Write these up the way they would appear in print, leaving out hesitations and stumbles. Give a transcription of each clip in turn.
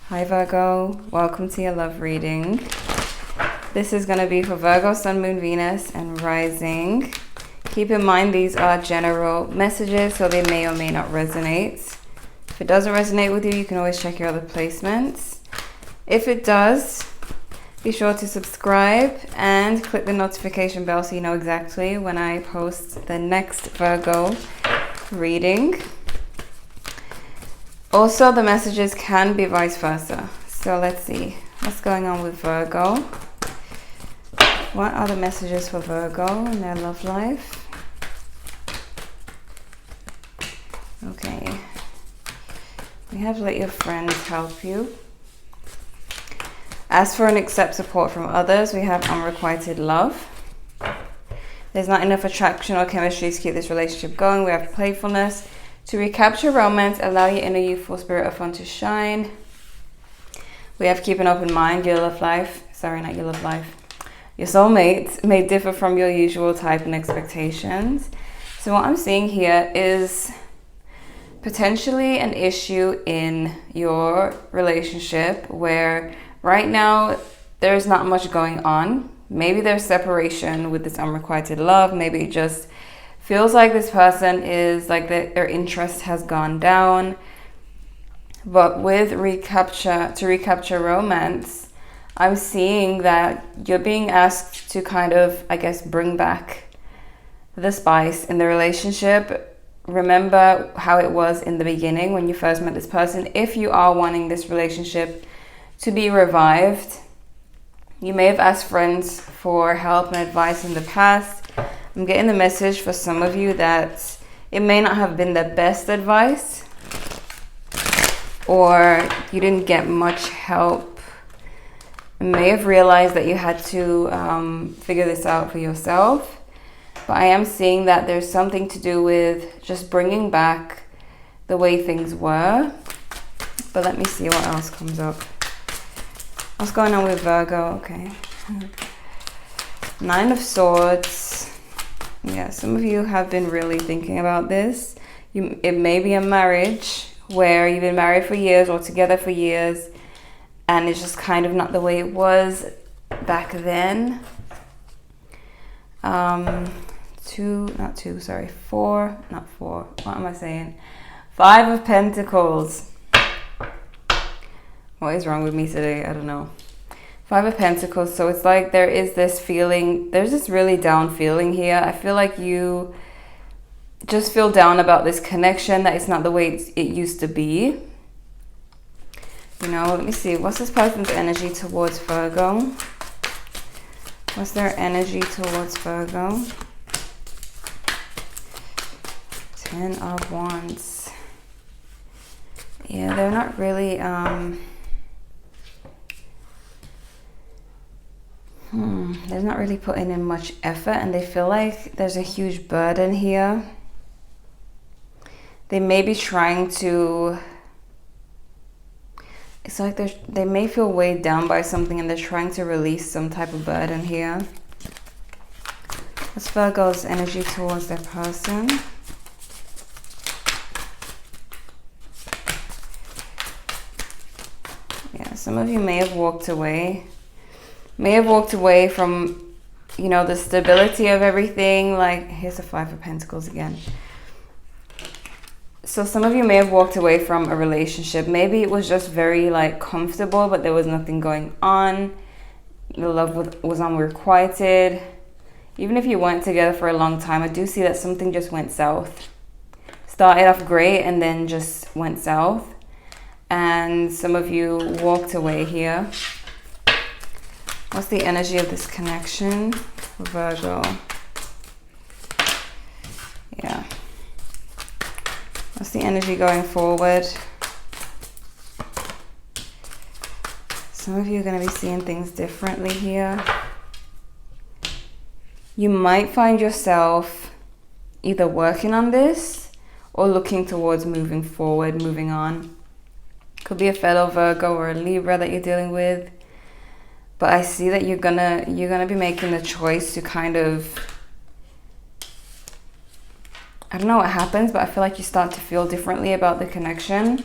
Hi Virgo, welcome to your love reading. This is going to be for Virgo, Sun, Moon, Venus, and Rising. Keep in mind these are general messages, so they may or may not resonate. If it doesn't resonate with you, you can always check your other placements. If it does, be sure to subscribe and click the notification bell so you know exactly when I post the next Virgo reading. Also, the messages can be vice versa. So let's see what's going on with Virgo. What are the messages for Virgo in their love life? Okay. We have let your friends help you. Ask for and accept support from others. We have unrequited love. There's not enough attraction or chemistry to keep this relationship going. We have playfulness. To recapture romance, allow your inner youthful spirit of fun to shine. We have keep an open mind. Your love life, sorry, not your love life. Your soulmate may differ from your usual type and expectations. So what I'm seeing here is potentially an issue in your relationship where right now there's not much going on. Maybe there's separation with this unrequited love. Maybe it just feels like this person is like their interest has gone down. But with to recapture romance, I'm seeing that you're being asked to kind of, I guess, bring back the spice in the relationship. Remember how it was in the beginning when you first met this person. If you are wanting this relationship to be revived, you may have asked friends for help and advice in the past. I'm getting the message for some of you that it may not have been the best advice, or you didn't get much help. You may have realized that you had to figure this out for yourself. But I am seeing that there's something to do with just bringing back the way things were. But let me see what else comes up. What's going on with Virgo? Okay. Nine of Swords. Yeah, some of you have been really thinking about this. It may be a marriage where you've been married for years or together for years, and it's just kind of not the way it was back then. Five of Pentacles. What is wrong with me today? I don't know. Five of Pentacles. So it's like there is this feeling, there's this really down feeling here. I feel like you just feel down about this connection, that it's not the way it used to be. You know, let me see. What's this person's energy towards Virgo? What's their energy towards Virgo? Ten of Wands. Yeah, they're not really... They're not really putting in much effort, and they feel like there's a huge burden here. They may be trying to... It's like they may feel weighed down by something, and they're trying to release some type of burden here. What's Virgo's energy towards their person? Yeah, some of you may have walked away. From, you know, the stability of everything. Like, here's the Five of Pentacles again. So some of you may have walked away from a relationship. Maybe it was just very, like, comfortable, but there was nothing going on. The love was unrequited. Even if you weren't together for a long time, I do see that something just went south. Started off great and then just went south. And some of you walked away here. What's the energy of this connection for Virgo? Yeah. What's the energy going forward? Some of you are going to be seeing things differently here. You might find yourself either working on this or looking towards moving forward, moving on. Could be a fellow Virgo or a Libra that you're dealing with. But I see that you're gonna be making the choice to kind of, I don't know what happens, but I feel like you start to feel differently about the connection.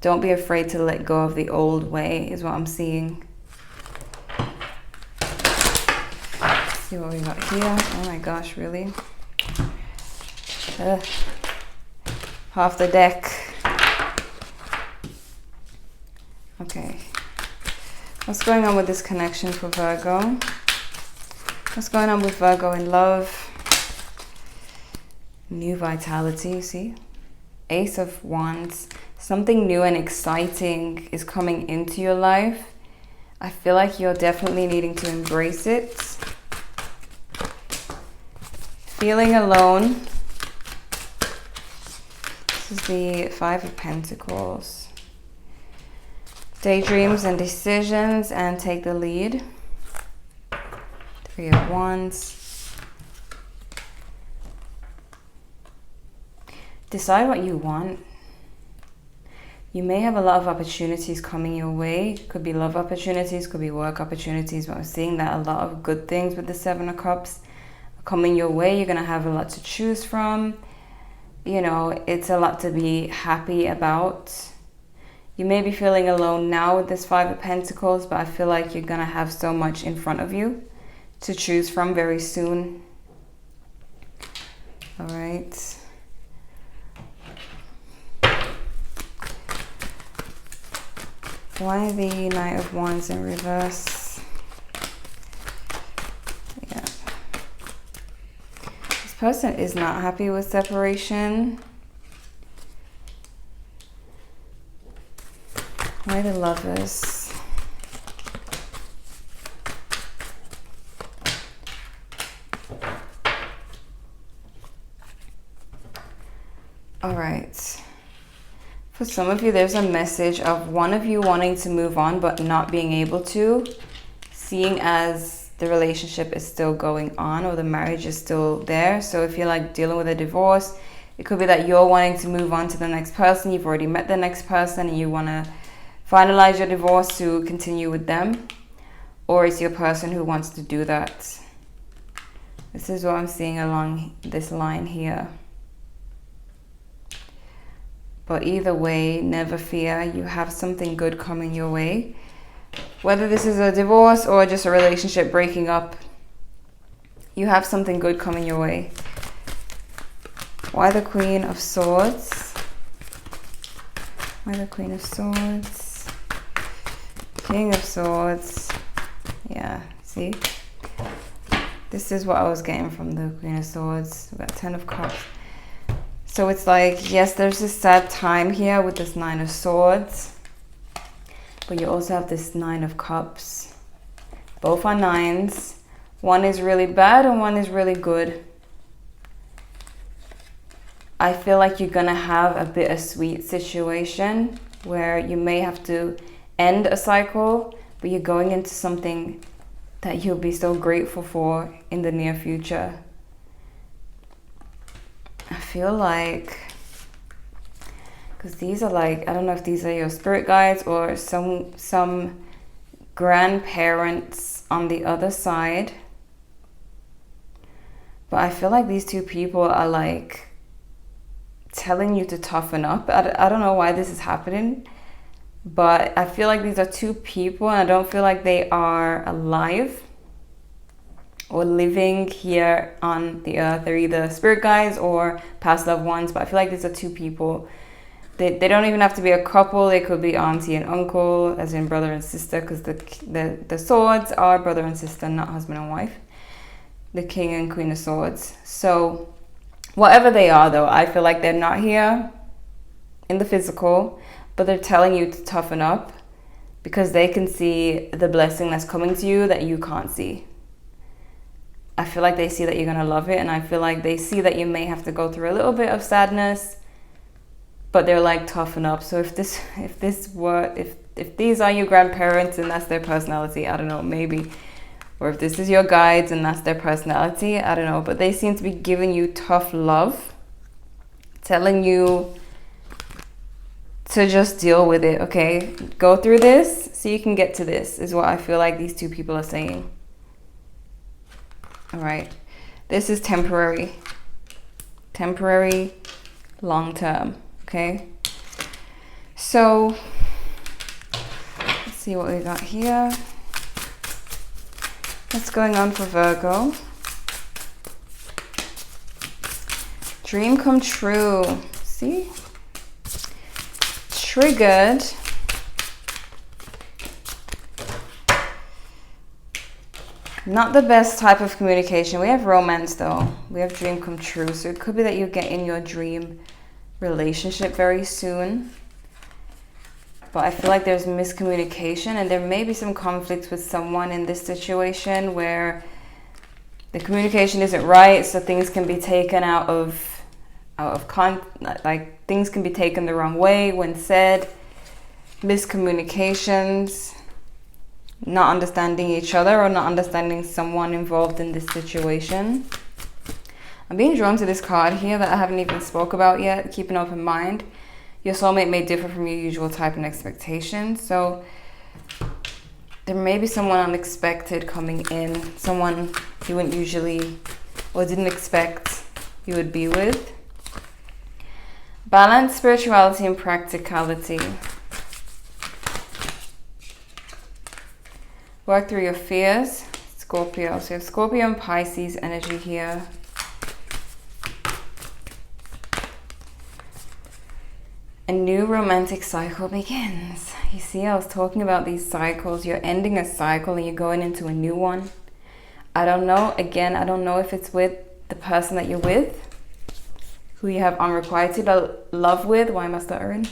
Don't be afraid to let go of the old way, is what I'm seeing. Let's see what we got here. Oh my gosh, really? Half the deck. Okay. What's going on with this connection for Virgo? What's going on with Virgo in love? New vitality, see? Ace of Wands. Something new and exciting is coming into your life. I feel like you're definitely needing to embrace it. Feeling alone. This is the Five of Pentacles. Daydreams and decisions and take the lead. Three of Wands. Decide what you want. You may have a lot of opportunities coming your way. Could be love opportunities, could be work opportunities, but I'm seeing that a lot of good things with the Seven of Cups are coming your way. You're going to have a lot to choose from. You know, it's a lot to be happy about. You may be feeling alone now with this Five of Pentacles, but I feel like you're going to have so much in front of you to choose from very soon. All right. Why the Knight of Wands in reverse? Yeah. This person is not happy with separation. Why the Lovers? All right. For some of you, there's a message of one of you wanting to move on but not being able to, seeing as the relationship is still going on or the marriage is still there. So if you're like dealing with a divorce, it could be that you're wanting to move on to the next person. You've already met the next person and you want to finalize your divorce to continue with them. Or it's your person who wants to do that. This is what I'm seeing along this line here. But either way, never fear. You have something good coming your way. Whether this is a divorce or just a relationship breaking up, you have something good coming your way. Why the Queen of Swords? Why the Queen of Swords? King of Swords. Yeah, see? This is what I was getting from the Queen of Swords. We've got Ten of Cups. So it's like, yes, there's this sad time here with this Nine of Swords. But you also have this Nine of Cups. Both are nines. One is really bad and one is really good. I feel like you're gonna have a bittersweet situation where you may have to end a cycle, but you're going into something that you'll be so grateful for in the near future. I feel like, because these are like, I don't know if these are your spirit guides or some grandparents on the other side, but I feel like these two people are like telling you to toughen up. I don't know why this is happening, but I feel like these are two people and I don't feel like they are alive or living here on the earth. They're either spirit guides or past loved ones, but I feel like these are two people. They don't even have to be a couple. They could be auntie and uncle, as in brother and sister, because the swords are brother and sister, not husband and wife. The King and Queen of Swords. So whatever they are though, I feel like they're not here in the physical, but they're telling you to toughen up because they can see the blessing that's coming to you that you can't see. I feel like they see that you're going to love it, and I feel like they see that you may have to go through a little bit of sadness, but they're like, toughen up. So if these are your grandparents and that's their personality, I don't know, maybe. Or if this is your guides and that's their personality, I don't know. But they seem to be giving you tough love, telling you to just deal with it, okay? Go through this so you can get to this, is what I feel like these two people are saying. All right, this is temporary, long term, okay? So let's see what we got here. What's going on for Virgo? Dream come true. See? Triggered. Not the best type of communication. We have romance though. We have dream come true. So it could be that you get in your dream relationship very soon. But I feel like there's miscommunication, and there may be some conflicts with someone in this situation where the communication isn't right, so things can be taken like things can be taken the wrong way when said. Miscommunications, not understanding each other or not understanding someone involved in this situation. I'm being drawn to this card here that I haven't even spoke about yet. Keep an open mind. Your soulmate may differ from your usual type and expectation. So there may be someone unexpected coming in, someone you wouldn't usually or didn't expect you would be with. Balance, spirituality, and practicality. Work through your fears, Scorpio. So you have Scorpio and Pisces energy here. A new romantic cycle begins. You see, I was talking about these cycles. You're ending a cycle and you're going into a new one. I don't know. Again, I don't know if it's with the person that you're with, who you have unrequited love with. Why am I stuttering?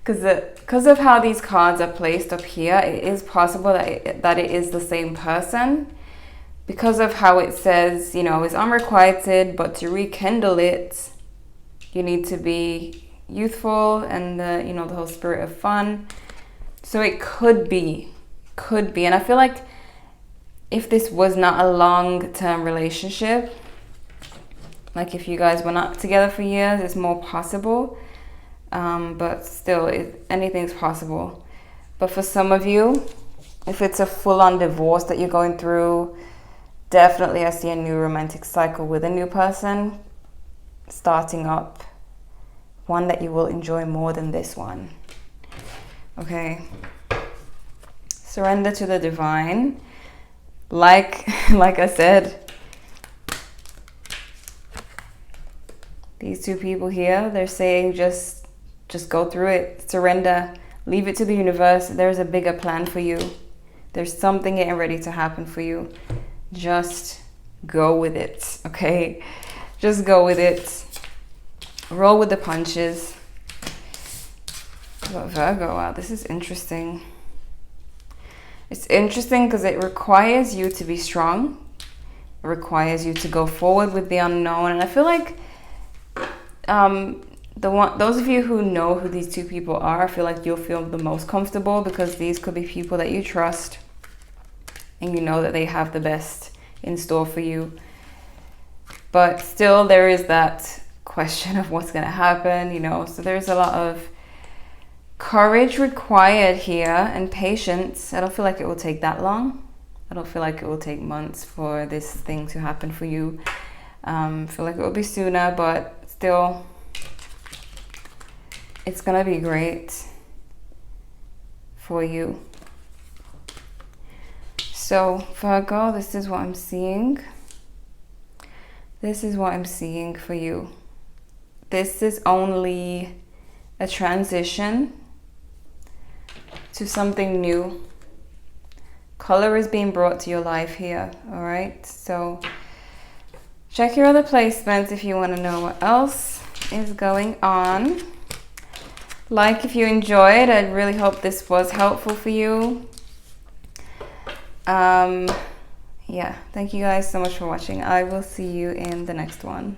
Because of how these cards are placed up here, it is possible that it is the same person. Because of how it says, you know, it's unrequited, but to rekindle it, you need to be youthful and the whole spirit of fun. So it could be, and I feel like if this was not a long-term relationship, like if you guys were not together for years, it's more possible. But still, anything's possible. But for some of you, if it's a full-on divorce that you're going through, definitely I see a new romantic cycle with a new person starting up. One that you will enjoy more than this one. Okay. Surrender to the divine. Like I said, these two people here, they're saying just go through it. Surrender. Leave it to the universe. There's a bigger plan for you. There's something getting ready to happen for you. Just go with it, okay? Just go with it. Roll with the punches. But Virgo, wow, this is interesting. It's interesting because it requires you to be strong. It requires you to go forward with the unknown. And I feel like those of you who know who these two people are, I feel like you'll feel the most comfortable, because these could be people that you trust and you know that they have the best in store for you. But still, there is that question of what's going to happen, you know. So there's a lot of courage required here and patience. I don't feel like it will take that long. I don't feel like it will take months for this thing to happen for you. I feel like it will be sooner, but still, it's gonna be great for you. So Virgo, this is what I'm seeing. This is what I'm seeing for you. This is only a transition to something new. Color is being brought to your life here, all right? So check your other placements if you want to know what else is going on. Like if you enjoyed, I really hope this was helpful for you. Yeah, thank you guys so much for watching. I will see you in the next one.